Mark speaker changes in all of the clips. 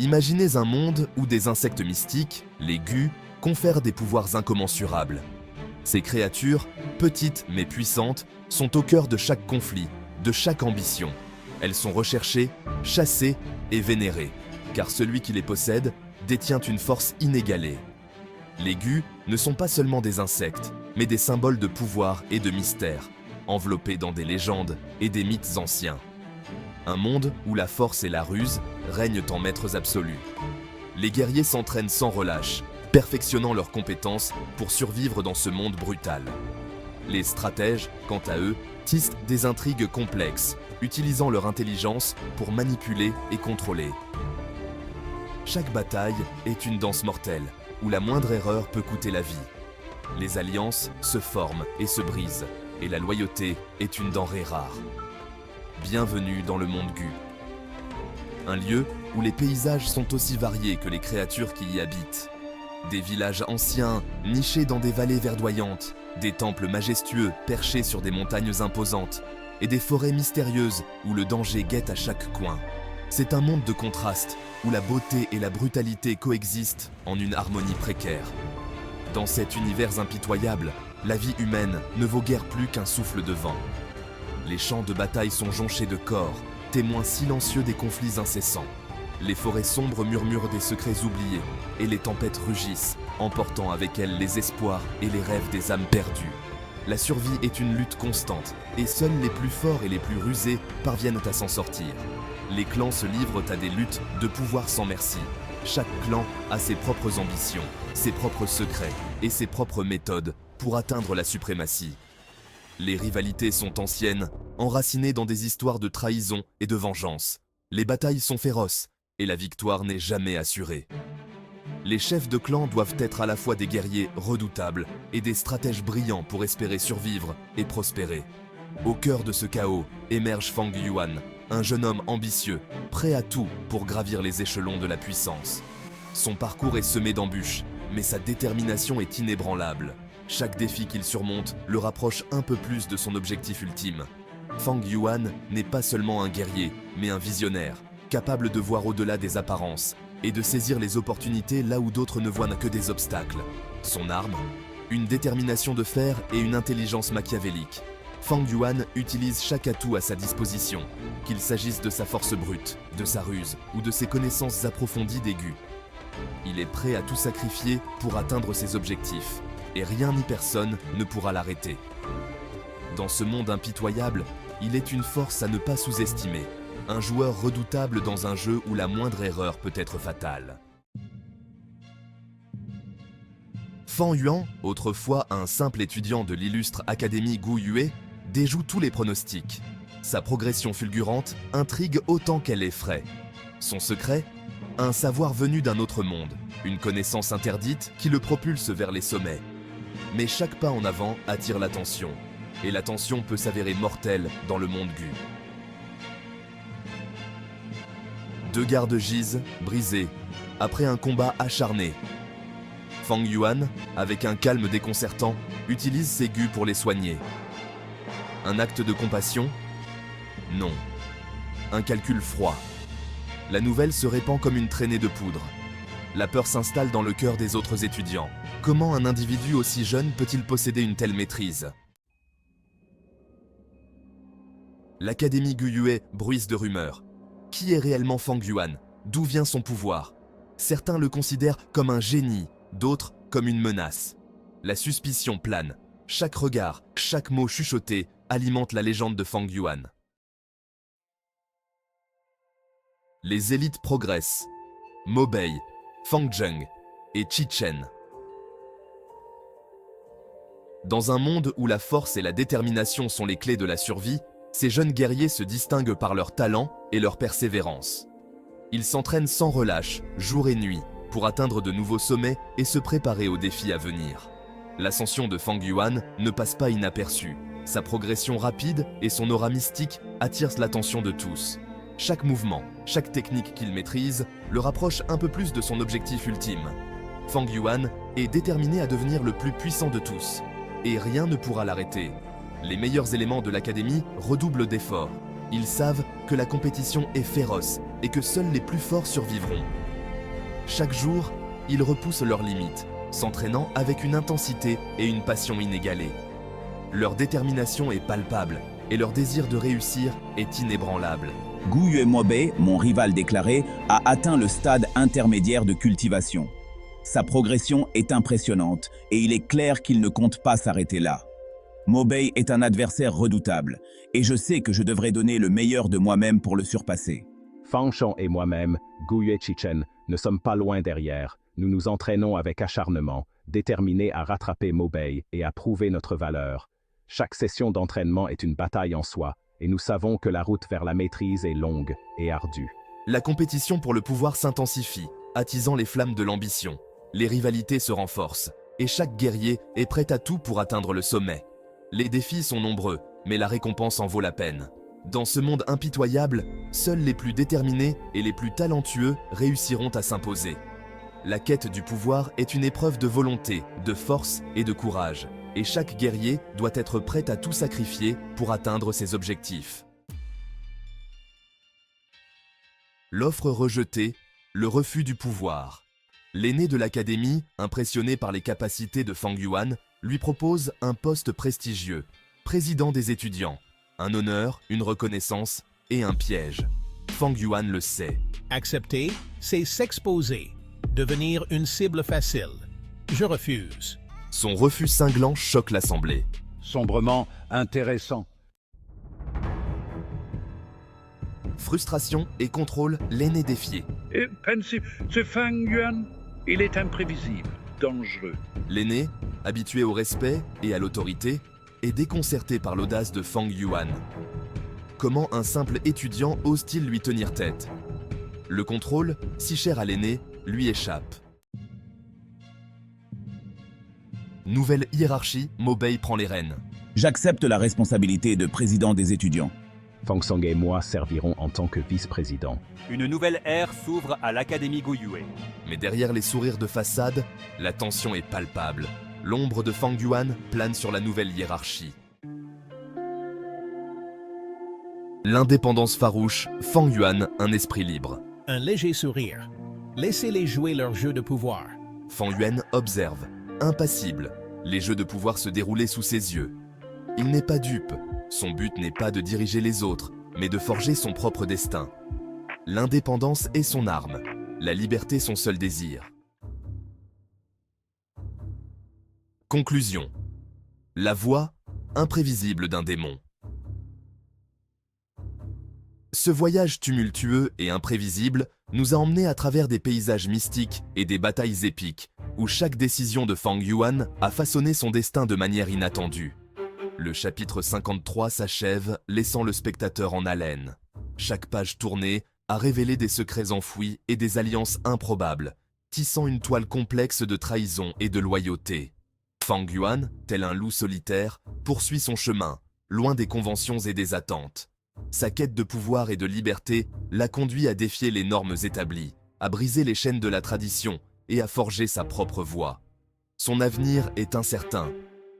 Speaker 1: Imaginez un monde où des insectes mystiques, les gus, confèrent des pouvoirs incommensurables. Ces créatures, petites mais puissantes, sont au cœur de chaque conflit, de chaque ambition. Elles sont recherchées, chassées et vénérées, car celui qui les possède détient une force inégalée. Les gus ne sont pas seulement des insectes, mais des symboles de pouvoir et de mystère, enveloppés dans des légendes et des mythes anciens. Un monde où la force et la ruse règnent en maîtres absolus. Les guerriers s'entraînent sans relâche, perfectionnant leurs compétences pour survivre dans ce monde brutal. Les stratèges, quant à eux, tissent des intrigues complexes, utilisant leur intelligence pour manipuler et contrôler. Chaque bataille est une danse mortelle, où la moindre erreur peut coûter la vie. Les alliances se forment et se brisent, et la loyauté est une denrée rare. Bienvenue dans le monde gu. Un lieu où les paysages sont aussi variés que les créatures qui y habitent. Des villages anciens, nichés dans des vallées verdoyantes, des temples majestueux perchés sur des montagnes imposantes, et des forêts mystérieuses où le danger guette à chaque coin. C'est un monde de contrastes, où la beauté et la brutalité coexistent en une harmonie précaire. Dans cet univers impitoyable, la vie humaine ne vaut guère plus qu'un souffle de vent. Les champs de bataille sont jonchés de corps, témoins silencieux des conflits incessants. Les forêts sombres murmurent des secrets oubliés, et les tempêtes rugissent, emportant avec elles les espoirs et les rêves des âmes perdues. La survie est une lutte constante, et seuls les plus forts et les plus rusés parviennent à s'en sortir. Les clans se livrent à des luttes de pouvoir sans merci. Chaque clan a ses propres ambitions, ses propres secrets et ses propres méthodes pour atteindre la suprématie. Les rivalités sont anciennes, enracinées dans des histoires de trahison et de vengeance. Les batailles sont féroces, et la victoire n'est jamais assurée. Les chefs de clan doivent être à la fois des guerriers redoutables et des stratèges brillants pour espérer survivre et prospérer. Au cœur de ce chaos émerge Fang Yuan, un jeune homme ambitieux, prêt à tout pour gravir les échelons de la puissance. Son parcours est semé d'embûches, mais sa détermination est inébranlable. Chaque défi qu'il surmonte le rapproche un peu plus de son objectif ultime. Fang Yuan n'est pas seulement un guerrier, mais un visionnaire, capable de voir au-delà des apparences et de saisir les opportunités là où d'autres ne voient que des obstacles. Son arme, une détermination de fer et une intelligence machiavélique. Fang Yuan utilise chaque atout à sa disposition, qu'il s'agisse de sa force brute, de sa ruse ou de ses connaissances approfondies des gus. Il est prêt à tout sacrifier pour atteindre ses objectifs, et rien ni personne ne pourra l'arrêter. Dans ce monde impitoyable, il est une force à ne pas sous-estimer, un joueur redoutable dans un jeu où la moindre erreur peut être fatale. Fan Yuan, autrefois un simple étudiant de l'illustre Académie Gu Yue, déjoue tous les pronostics. Sa progression fulgurante intrigue autant qu'elle effraie. Son secret ? Un savoir venu d'un autre monde, une connaissance interdite qui le propulse vers les sommets. Mais chaque pas en avant attire l'attention, et l'attention peut s'avérer mortelle dans le monde gu. Deux gardes gisent, brisés, après un combat acharné. Fang Yuan, avec un calme déconcertant, utilise ses gus pour les soigner. Un acte de compassion ? Non. Un calcul froid. La nouvelle se répand comme une traînée de poudre. La peur s'installe dans le cœur des autres étudiants. Comment un individu aussi jeune peut-il posséder une telle maîtrise ? L'Académie Gu Yue bruisse de rumeurs. Qui est réellement Fang Yuan ? D'où vient son pouvoir ? Certains le considèrent comme un génie, d'autres comme une menace. La suspicion plane. Chaque regard, chaque mot chuchoté alimente la légende de Fang Yuan. Les élites progressent. Mo Bei, Fang Zheng et Qi Chen. Dans un monde où la force et la détermination sont les clés de la survie, ces jeunes guerriers se distinguent par leur talent et leur persévérance. Ils s'entraînent sans relâche, jour et nuit, pour atteindre de nouveaux sommets et se préparer aux défis à venir. L'ascension de Fang Yuan ne passe pas inaperçue. Sa progression rapide et son aura mystique attirent l'attention de tous. Chaque mouvement, chaque technique qu'il maîtrise le rapproche un peu plus de son objectif ultime. Fang Yuan est déterminé à devenir le plus puissant de tous, et rien ne pourra l'arrêter. Les meilleurs éléments de l'académie redoublent d'efforts. Ils savent que la compétition est féroce et que seuls les plus forts survivront. Chaque jour, ils repoussent leurs limites, s'entraînant avec une intensité et une passion inégalées. Leur détermination est palpable et leur désir de réussir est inébranlable.
Speaker 2: Gu Yuemobei, mon rival déclaré, a atteint le stade intermédiaire de cultivation. Sa progression est impressionnante et il est clair qu'il ne compte pas s'arrêter là. Mobei est un adversaire redoutable et je sais que je devrais donner le meilleur de moi-même pour le surpasser.
Speaker 3: Fang Sheng et moi-même, Gu Yuechichen, ne sommes pas loin derrière. Nous nous entraînons avec acharnement, déterminés à rattraper Mobei et à prouver notre valeur. Chaque session d'entraînement est une bataille en soi, et nous savons que la route vers la maîtrise est longue et ardue.
Speaker 1: La compétition pour le pouvoir s'intensifie, attisant les flammes de l'ambition. Les rivalités se renforcent, et chaque guerrier est prêt à tout pour atteindre le sommet. Les défis sont nombreux, mais la récompense en vaut la peine. Dans ce monde impitoyable, seuls les plus déterminés et les plus talentueux réussiront à s'imposer. La quête du pouvoir est une épreuve de volonté, de force et de courage, et chaque guerrier doit être prêt à tout sacrifier pour atteindre ses objectifs. L'offre rejetée, le refus du pouvoir. L'aîné de l'académie, impressionné par les capacités de Fang Yuan, lui propose un poste prestigieux, président des étudiants. Un honneur, une reconnaissance et un piège. Fang Yuan le sait.
Speaker 4: Accepter, c'est s'exposer, devenir une cible facile. Je refuse.
Speaker 1: Son refus cinglant choque l'assemblée.
Speaker 5: Sombrement intéressant.
Speaker 1: Frustration et contrôle, l'aîné défié.
Speaker 6: Et pensif, ce Fang Yuan, il est imprévisible, dangereux.
Speaker 1: L'aîné, habitué au respect et à l'autorité, est déconcerté par l'audace de Fang Yuan. Comment un simple étudiant ose-t-il lui tenir tête? Le contrôle, si cher à l'aîné, lui échappe. Nouvelle hiérarchie, Mobei prend les rênes.
Speaker 2: J'accepte la responsabilité de président des étudiants.
Speaker 3: Fang Song et moi servirons en tant que vice-président.
Speaker 7: Une nouvelle ère s'ouvre à l'Académie Goyue.
Speaker 1: Mais derrière les sourires de façade, la tension est palpable. L'ombre de Fang Yuan plane sur la nouvelle hiérarchie. L'indépendance farouche, Fang Yuan, un esprit libre.
Speaker 4: Un léger sourire. Laissez-les jouer leur jeu de pouvoir.
Speaker 1: Fang Yuan observe, impassible, les jeux de pouvoir se dérouler sous ses yeux. Il n'est pas dupe, son but n'est pas de diriger les autres, mais de forger son propre destin. L'indépendance est son arme, la liberté son seul désir. Conclusion. La voix imprévisible d'un démon. Ce voyage tumultueux et imprévisible nous a emmenés à travers des paysages mystiques et des batailles épiques, où chaque décision de Fang Yuan a façonné son destin de manière inattendue. Le chapitre 53 s'achève, laissant le spectateur en haleine. Chaque page tournée a révélé des secrets enfouis et des alliances improbables, tissant une toile complexe de trahison et de loyauté. Fang Yuan, tel un loup solitaire, poursuit son chemin, loin des conventions et des attentes. Sa quête de pouvoir et de liberté l'a conduit à défier les normes établies, à briser les chaînes de la tradition et à forger sa propre voie. Son avenir est incertain,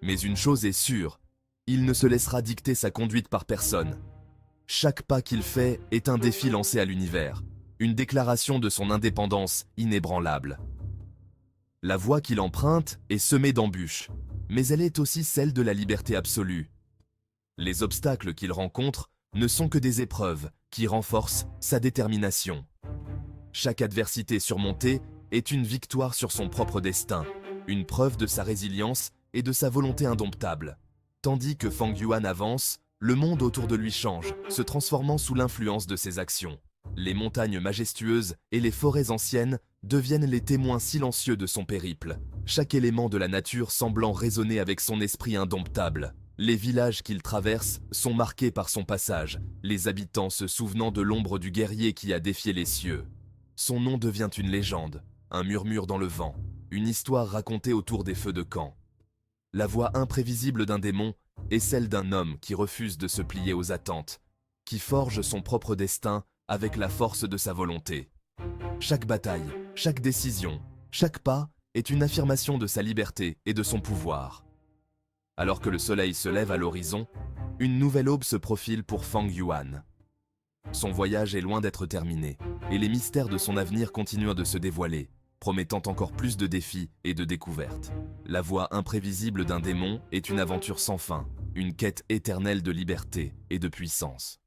Speaker 1: mais une chose est sûre, il ne se laissera dicter sa conduite par personne. Chaque pas qu'il fait est un défi lancé à l'univers, une déclaration de son indépendance inébranlable. La voie qu'il emprunte est semée d'embûches, mais elle est aussi celle de la liberté absolue. Les obstacles qu'il rencontre ne sont que des épreuves qui renforcent sa détermination. Chaque adversité surmontée est une victoire sur son propre destin, une preuve de sa résilience et de sa volonté indomptable. Tandis que Fang Yuan avance, le monde autour de lui change, se transformant sous l'influence de ses actions. Les montagnes majestueuses et les forêts anciennes deviennent les témoins silencieux de son périple, chaque élément de la nature semblant résonner avec son esprit indomptable. Les villages qu'il traverse sont marqués par son passage, les habitants se souvenant de l'ombre du guerrier qui a défié les cieux. Son nom devient une légende, un murmure dans le vent, une histoire racontée autour des feux de camp. La voix imprévisible d'un démon est celle d'un homme qui refuse de se plier aux attentes, qui forge son propre destin avec la force de sa volonté. Chaque bataille, chaque décision, chaque pas est une affirmation de sa liberté et de son pouvoir. Alors que le soleil se lève à l'horizon, une nouvelle aube se profile pour Fang Yuan. Son voyage est loin d'être terminé, et les mystères de son avenir continuent de se dévoiler, promettant encore plus de défis et de découvertes. La voie imprévisible d'un démon est une aventure sans fin, une quête éternelle de liberté et de puissance.